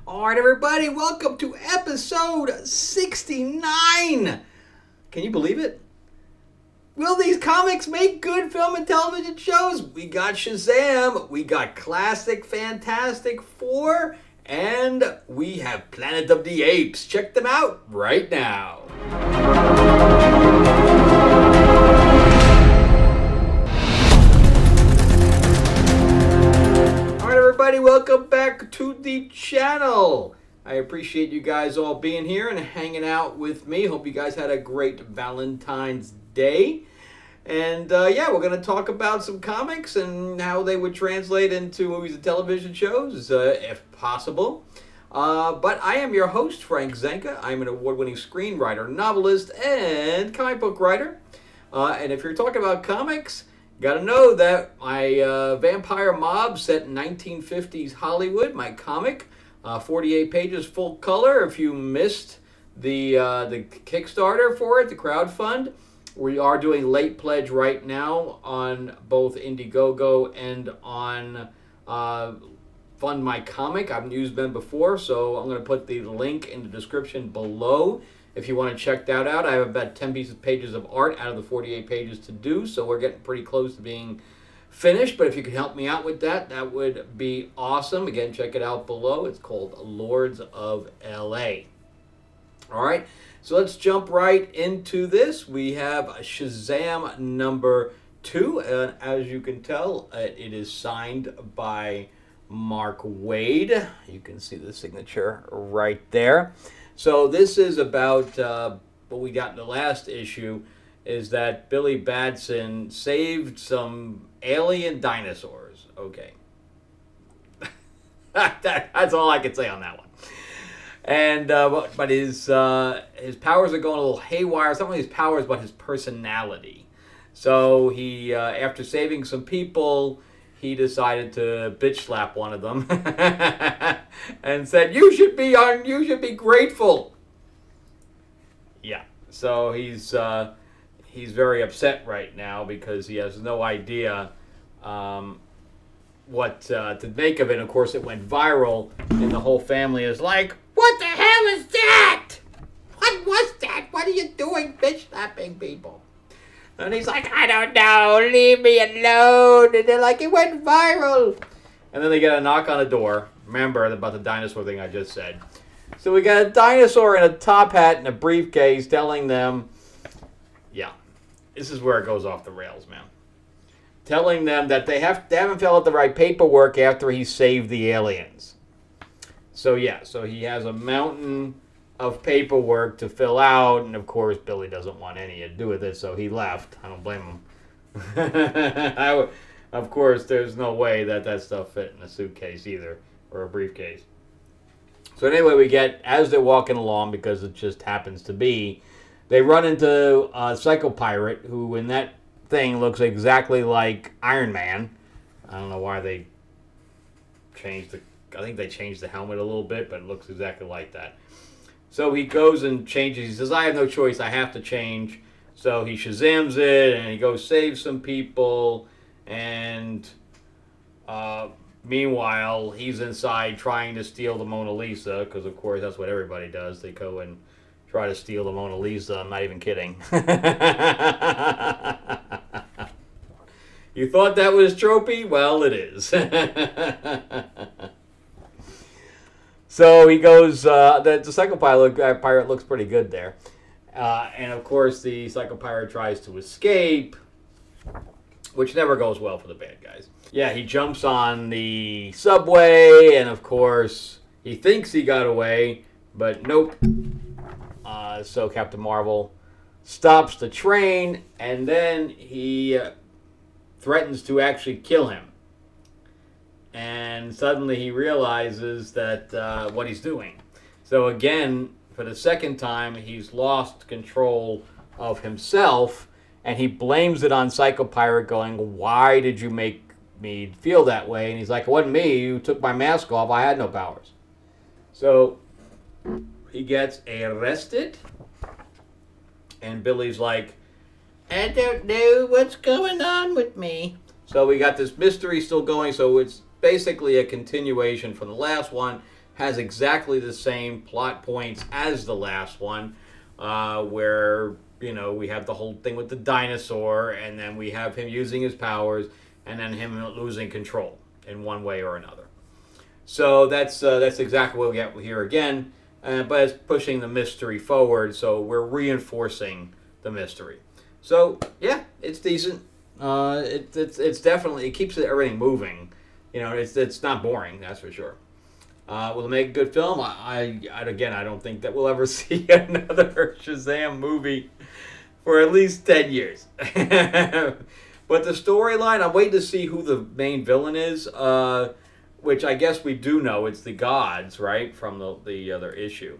All right, everybody, welcome to episode 69. Can you believe it? Will these comics make good film and television shows? We got Shazam, we got Classic Fantastic Four, and we have Planet of the Apes. Check them out right now. Everybody, welcome back to the channel. I appreciate you guys all being here and hanging out with me. Hope you guys had a great Valentine's Day. And we're going to talk about some comics and how they would translate into movies and television shows, if possible. But I am your host, Frank Zanca. I'm an award-winning screenwriter, novelist, and comic book writer. And if you're talking about comics, got to know that my Vampire Mob set in 1950s Hollywood, my comic, 48 pages, full color. If you missed the Kickstarter for it, the crowdfund, we are doing late pledge right now on both Indiegogo and on Fund My Comic. I've used them before, so I'm going to put the link in the description below. If you want to check that out, I have about 10 pages of art out of the 48 pages to do, so we're getting pretty close to being finished. But if you could help me out with that, that would be awesome. Again, check it out below. It's called Lords of LA. All right, so let's jump right into this. We have Shazam number 2, and as you can tell, it is signed by Mark Waid. You can see the signature right there. So this is about what we got in the last issue, is that Billy Batson saved some alien dinosaurs. Okay. That's all I can say on that one. And but his powers are going a little haywire. It's not only his powers, but his personality. So he, after saving some people, he decided to bitch slap one of them and said, "You should be grateful." Yeah. So he's very upset right now because he has no idea what to make of it. And of course, it went viral, and the whole family is like, "What the hell is that? What was that? What are you doing, bitch slapping people?" And he's like, "I don't know, leave me alone." And they're like, "It went viral." And then they get a knock on the door. Remember about the dinosaur thing I just said. So we got a dinosaur in a top hat and a briefcase telling them, yeah, this is where it goes off the rails, man. Telling them that they haven't filled out the right paperwork after he saved the aliens. So yeah, so he has a mountain of paperwork to fill out, and of course Billy doesn't want any to do with it, so he left. I don't blame him. Of course, there's no way that stuff fit in a suitcase either, or a briefcase. So anyway, we get, as they're walking along, because it just happens to be, they run into a Psycho Pirate, who in that thing looks exactly like Iron Man. I don't know why they changed I think they changed the helmet a little bit, but it looks exactly like that. So he goes and changes. He says, "I have no choice. I have to change." So he Shazams it, and he goes save some people. And meanwhile, he's inside trying to steal the Mona Lisa, because, of course, that's what everybody does. They go and try to steal the Mona Lisa. I'm not even kidding. You thought that was tropey? Well, it is. So he goes, the Psycho Pirate looks pretty good there. And of course, the Psycho Pirate tries to escape, which never goes well for the bad guys. Yeah, he jumps on the subway, and of course, he thinks he got away, but nope. So Captain Marvel stops the train, and then he threatens to actually kill him. And suddenly he realizes that what he's doing. So again, for the second time, he's lost control of himself, and he blames it on Psycho Pirate, going, "Why did you make me feel that way?" And he's like, "It wasn't me. You took my mask off. I had no powers." So he gets arrested, and Billy's like, "I don't know what's going on with me." So we got this mystery still going, so it's basically a continuation from the last one. has exactly the same plot points as the last one, where we have the whole thing with the dinosaur, and then we have him using his powers, and then him losing control in one way or another. So that's exactly what we get here again, but it's pushing the mystery forward. So we're reinforcing the mystery. So yeah, it's decent. It's definitely, it keeps everything moving. It's not boring, that's for sure. Will it make a good film? I don't think that we'll ever see another Shazam movie for at least 10 years. But the storyline, I'm waiting to see who the main villain is, which I guess we do know. It's the gods, right, from the other issue.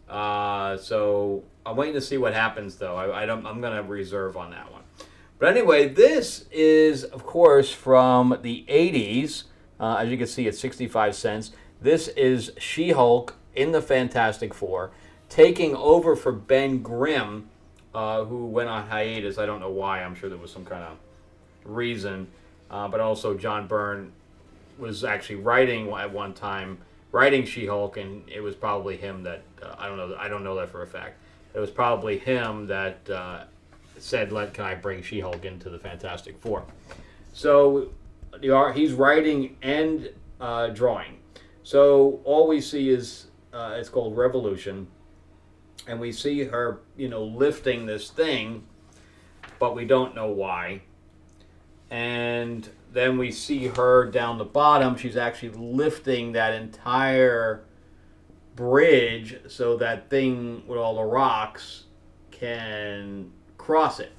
So I'm waiting to see what happens, though. I'm going to reserve on that one. But anyway, this is, of course, from the 80s. As you can see, it's 65 cents. This is She-Hulk in the Fantastic Four, taking over for Ben Grimm, who went on hiatus. I don't know why. I'm sure there was some kind of reason. But also John Byrne was actually writing at one time, writing She-Hulk, and it was probably him that, I don't know that for a fact. It was probably him that said, can I bring She-Hulk into the Fantastic Four? So he's writing and drawing. So all we see is, it's called Revolution, and we see her, lifting this thing, but we don't know why. And then we see her down the bottom. She's actually lifting that entire bridge so that thing with all the rocks can cross it.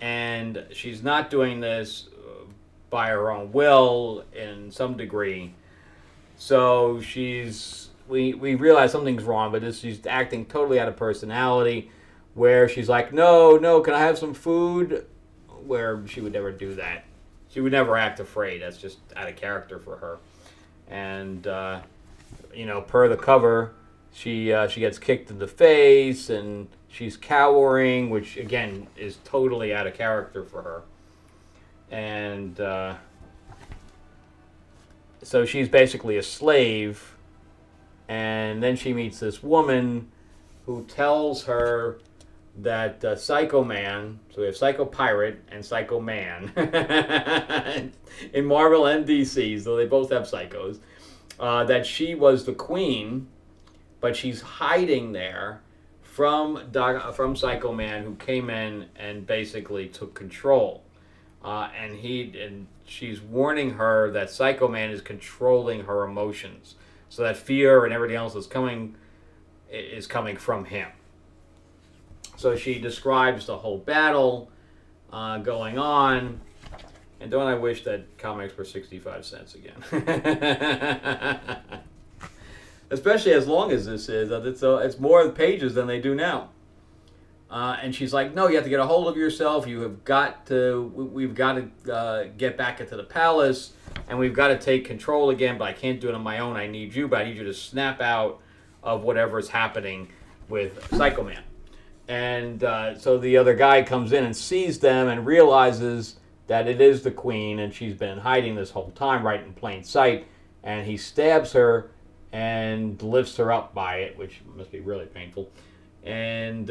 And she's not doing this by her own will in some degree. So we realize something's wrong, but she's acting totally out of personality, where she's like, no, can I have some food? Where she would never do that. She would never act afraid. That's just out of character for her. And, per the cover, she gets kicked in the face, and she's cowering, which, again, is totally out of character for her. And so she's basically a slave. And then she meets this woman who tells her that Psycho Man, so we have Psycho Pirate and Psycho Man in Marvel and DC, so they both have psychos, that she was the queen, but she's hiding there from Psycho Man, who came in and basically took control. And she's warning her that Psycho Man is controlling her emotions, so that fear and everything else is coming from him. So she describes the whole battle going on. And don't I wish that comics were 65 cents again. Especially as long as this is. It's more pages than they do now. And she's like, no, you have to get a hold of yourself. We've got to get back into the palace. And we've got to take control again. But I can't do it on my own. I need you. But I need you to snap out of whatever's happening with Psycho Man. And so the other guy comes in and sees them and realizes that it is the queen, and she's been hiding this whole time right in plain sight. And he stabs her and lifts her up by it, which must be really painful. And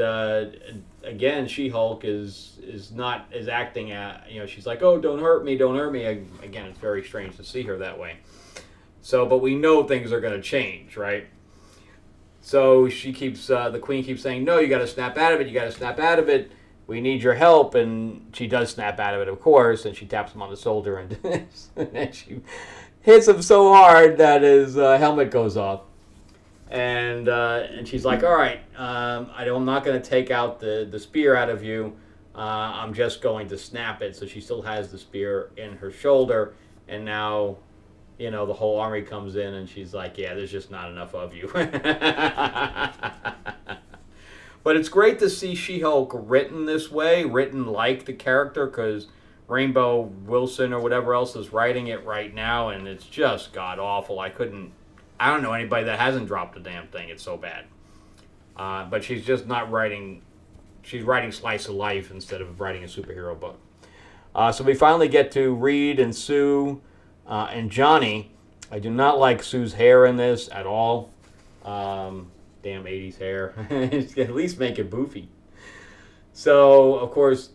again, She-Hulk is acting she's like, oh, don't hurt me. Again, it's very strange to see her that way. So, but we know things are going to change, right? So the queen keeps saying, no, you got to snap out of it. We need your help. And she does snap out of it, of course. And she taps him on the shoulder, and she hits him so hard that his helmet goes off. And she's like, all right, I'm not going to take out the spear out of you. I'm just going to snap it. So she still has the spear in her shoulder. And now, the whole army comes in, and she's like, yeah, there's just not enough of you. But it's great to see She-Hulk written this way, written like the character, because Rainbow Wilson or whatever else is writing it right now, and it's just god-awful. I don't know anybody that hasn't dropped a damn thing. It's so bad. But she's just not writing, she's writing slice of life instead of writing a superhero book. So we finally get to Reed and Sue and Johnny, I do not like Sue's hair in this at all. Damn 80s hair. At least make it boofy. So, of course,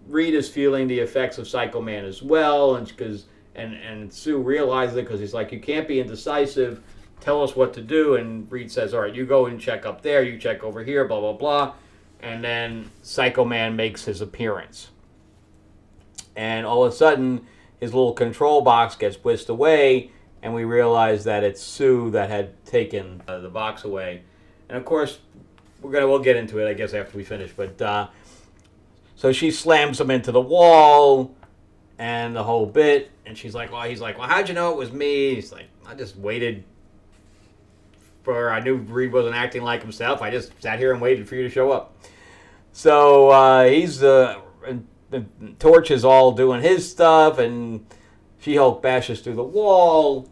Reed is feeling the effects of Psycho Man as well, and Sue realizes it because he's like, you can't be indecisive. Tell us what to do. And Reed says, all right, you go and check up there. You check over here, blah, blah, blah. And then Psycho Man makes his appearance. And all of a sudden, his little control box gets whisked away, and we realize that it's Sue that had taken the box away. And of course, we'll get into it, I guess, after we finish. But so she slams him into the wall, and the whole bit. And he's like, well, how'd you know it was me? He's like, I just waited I knew Reed wasn't acting like himself. I just sat here and waited for you to show up. So he's the Torch is all doing his stuff, and She-Hulk bashes through the wall,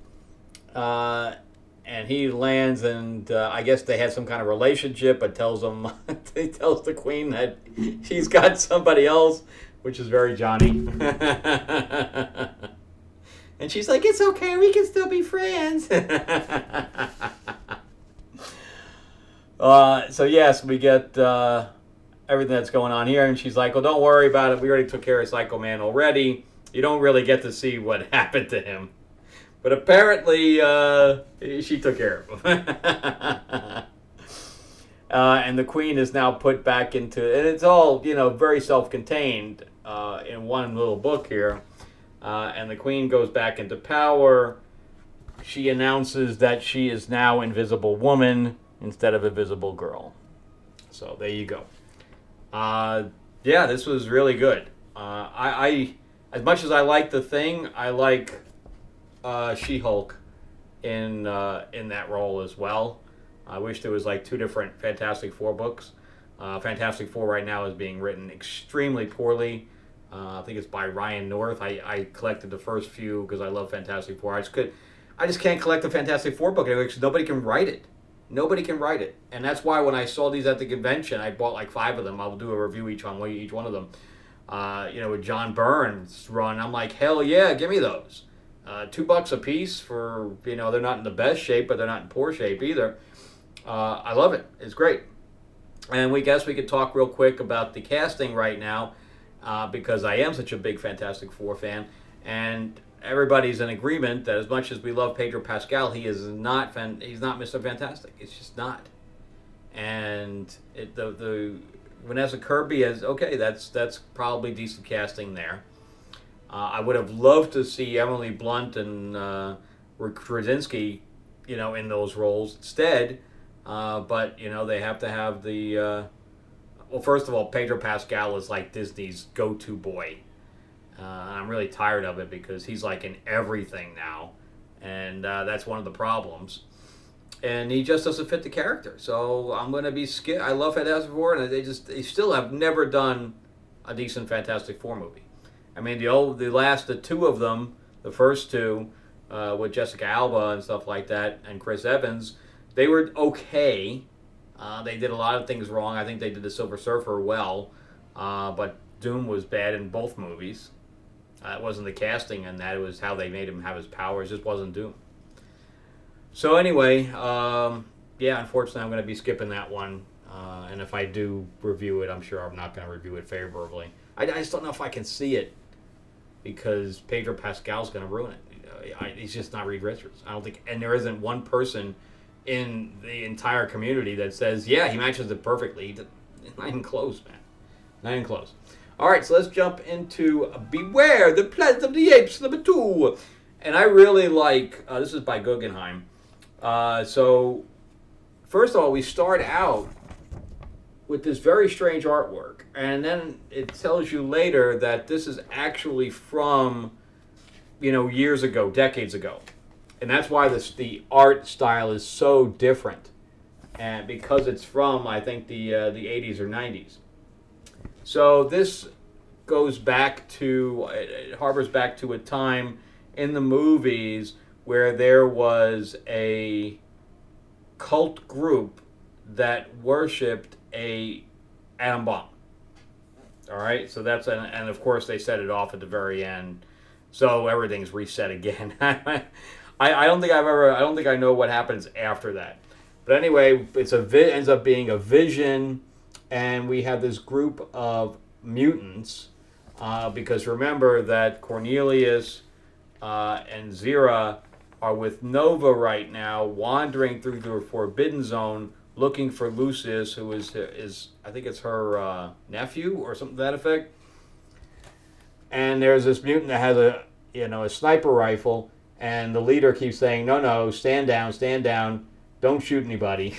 and he lands, and I guess they had some kind of relationship, but he tells the Queen that she's got somebody else, which is very Johnny. And she's like, it's okay, we can still be friends. So yes, we get everything that's going on here, and she's like, well, don't worry about it, we already took care of Psycho Man already. You don't really get to see what happened to him. But apparently, she took care of him. And the Queen is now put back into, and it's all, very self-contained in one little book here. And the Queen goes back into power. She announces that she is now Invisible Woman instead of Invisible Girl. So there you go. Yeah, this was really good. I as much as I like The Thing, I like She-Hulk in that role as well. I wish there was like two different Fantastic Four books. Fantastic Four right now is being written extremely poorly. I think it's by Ryan North. I collected the first few because I love Fantastic Four. I just can't collect the Fantastic Four book anymore because nobody can write it. Nobody can write it. And that's why when I saw these at the convention, I bought like 5 of them. I'll do a review each one of them. With John Byrne's run, I'm like, hell yeah, give me those. $2 a piece for, they're not in the best shape, but they're not in poor shape either. I love it. It's great. And we could talk real quick about the casting right now, because I am such a big Fantastic Four fan, and everybody's in agreement that as much as we love Pedro Pascal, he's not Mr. Fantastic. It's just not. And the Vanessa Kirby is okay. That's probably decent casting there. I would have loved to see Emily Blunt and Krasinski, in those roles instead. But they have to have the. Well, first of all, Pedro Pascal is like Disney's go-to boy. I'm really tired of it because he's like in everything now, and that's one of the problems. And he just doesn't fit the character. So I'm going to be scared. I love Fantastic Four, and they still have never done a decent Fantastic Four movie. I mean, the two of them, the first two, with Jessica Alba and stuff like that, and Chris Evans, they were okay. They did a lot of things wrong. I think they did the Silver Surfer well, but Doom was bad in both movies. It wasn't the casting and that, it was how they made him have his powers. It just wasn't Doom. So anyway, unfortunately I'm going to be skipping that one. And if I do review it, I'm sure I'm not going to review it favorably. I just don't know if I can see it because Pedro Pascal's going to ruin it. He's just not Reed Richards. I don't think, and there isn't one person in the entire community that says, yeah, he matches it perfectly. Not even close, man. Not even close. All right, so let's jump into Beware the Planet of the Apes, number 2. And I really like, this is by Guggenheim. So, first of all, we start out with this very strange artwork. And then it tells you later that this is actually from, years ago, decades ago. And that's why the art style is so different. And because it's from, I think, the 80s or 90s. So this goes back to, it harbors back to a time in the movies where there was a cult group that worshipped a atom bomb. All right, so and of course they set it off at the very end, so everything's reset again. I don't think I don't think I know what happens after that. But anyway, ends up being a vision, and we have this group of mutants. Because remember that Cornelius and Zira are with Nova right now, wandering through the Forbidden Zone, looking for Lucius, who is I think it's her nephew or something to that effect. And there's this mutant that has a sniper rifle, and the leader keeps saying, "No, stand down, don't shoot anybody."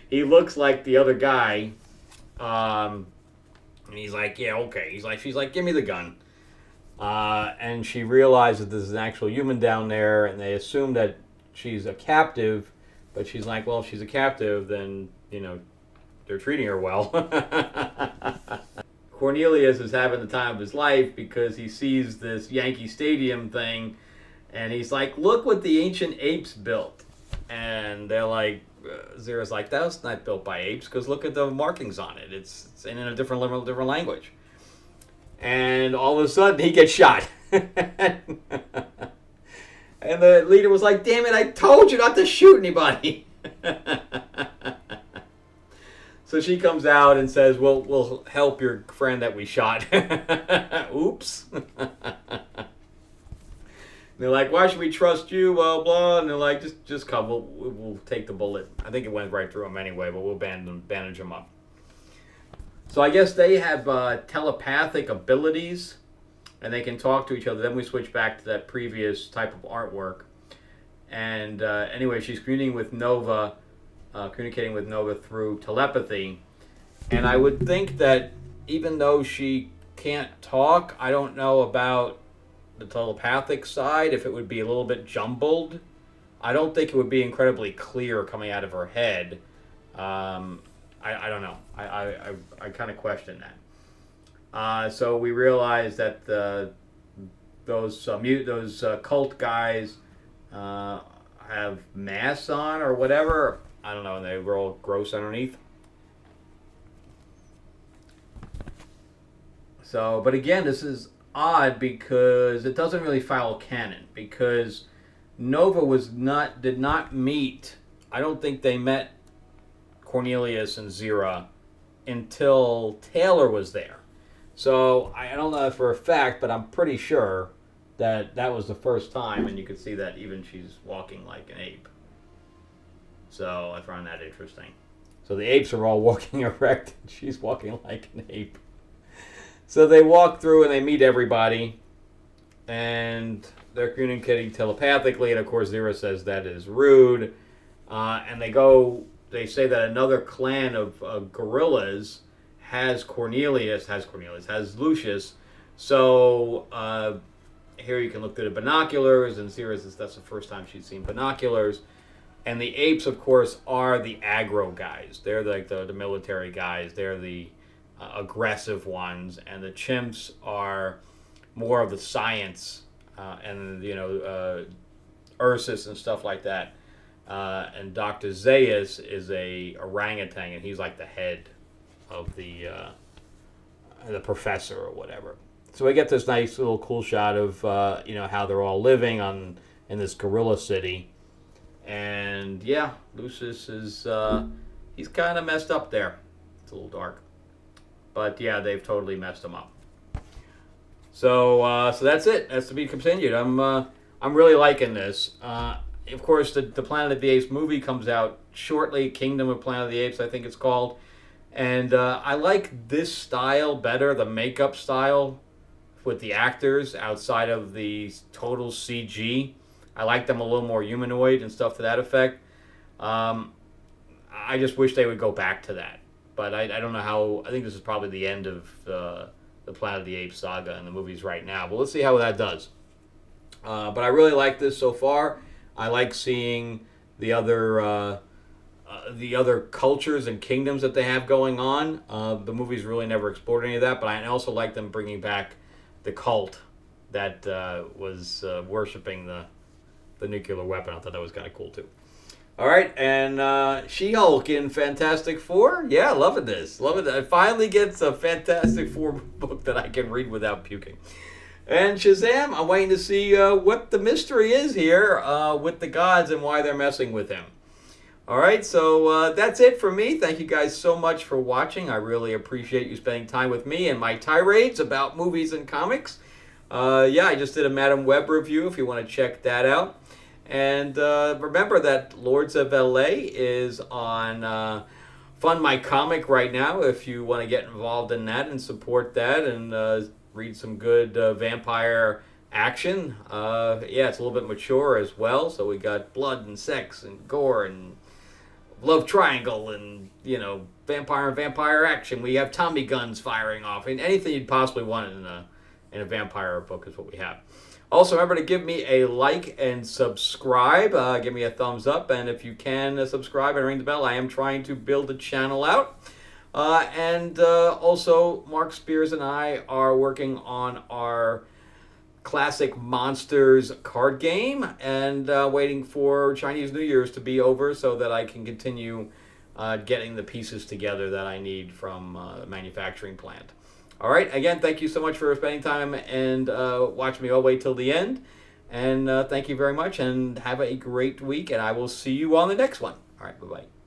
He looks like the other guy, and he's like, "Yeah, okay." She's like, "Give me the gun." And she realizes there's an actual human down there, and they assume that she's a captive, but she's like, "Well, if she's a captive, then they're treating her well." Cornelius is having the time of his life because he sees this Yankee Stadium thing, and he's like, "Look what the ancient apes built." And they're like, Zira's like, "That was not built by apes, because look at the markings on it. It's in a different language." And all of a sudden, he gets shot. And the leader was like, "Damn it, I told you not to shoot anybody." So she comes out and says, we'll help your friend that we shot." Oops. They're like, "Why should we trust you?" Blah, blah. And they're like, just come. We'll take the bullet. I think it went right through him anyway, but we'll bandage him up. So I guess they have telepathic abilities, and they can talk to each other. Then we switch back to that previous type of artwork. And anyway, she's communicating with Nova through telepathy. And I would think that even though she can't talk, I don't know about the telepathic side, if it would be a little bit jumbled. I don't think it would be incredibly clear coming out of her head. I don't know. I kind of question that. So we realize that those cult guys have masks on or whatever. I don't know, and they were all gross underneath. So, but again, this is odd because it doesn't really follow canon, because Nova did not meet. I don't think they met Cornelius and Zira until Taylor was there. So I don't know for a fact, but I'm pretty sure that was the first time, and you could see that even she's walking like an ape. So I found that interesting. So the apes are all walking erect, and she's walking like an ape. So they walk through and they meet everybody, and they're communicating telepathically, and of course Zira says that is rude. And they say that another clan of gorillas has Lucius. So here you can look through the binoculars, and Zira says that's the first time she's seen binoculars. And the apes, of course, are the aggro guys. They're like the military guys. They're the aggressive ones. And the chimps are more of the science and, Ursus and stuff like that. And Dr. Zayas is a orangutan, and he's like the head of the professor or whatever. So we get this nice little cool shot of, how they're all living in this gorilla city. And yeah, Lucius is he's kind of messed up there. It's a little dark, but yeah, they've totally messed him up. So that's it. That's to be continued. I'm really liking this. Of course, the Planet of the Apes movie comes out shortly. Kingdom of Planet of the Apes, I think it's called. And I like this style better, the makeup style with the actors outside of the total CG. I like them a little more humanoid and stuff to that effect. I just wish they would go back to that. But I don't know how. I think this is probably the end of the Planet of the Apes saga in the movies right now. But let's see how that does. But I really like this so far. I like seeing the other cultures and kingdoms that they have going on. The movies really never explored any of that. But I also like them bringing back the cult that was worshiping the nuclear weapon. I thought that was kind of cool too. All right, and She-Hulk in Fantastic Four. Yeah, loving this. Loving it. It finally gets a Fantastic Four book that I can read without puking. And Shazam, I'm waiting to see what the mystery is here with the gods and why they're messing with him. All right, so that's it for me. Thank you guys so much for watching. I really appreciate you spending time with me and my tirades about movies and comics. Yeah, I just did a Madam Web review if you want to check that out. And remember that Lords of LA is on Fund My Comic right now if you want to get involved in that and support that and read some good vampire action. Yeah, it's a little bit mature as well, so we got blood and sex and gore and love triangle and, you know, vampire and vampire action. We have Tommy guns firing off. I mean, anything you'd possibly want in a vampire book is what we have. Also, remember to give me a like and subscribe. Give me a thumbs up. And if you can subscribe and ring the bell, I am trying to build the channel out. And also, Mark Spears and I are working on our Classic Monsters card game and waiting for Chinese New Year's to be over so that I can continue getting the pieces together that I need from the manufacturing plant. All right, again, thank you so much for spending time and watching me all the way till the end. And thank you very much and have a great week, and I will see you on the next one. All right, bye-bye.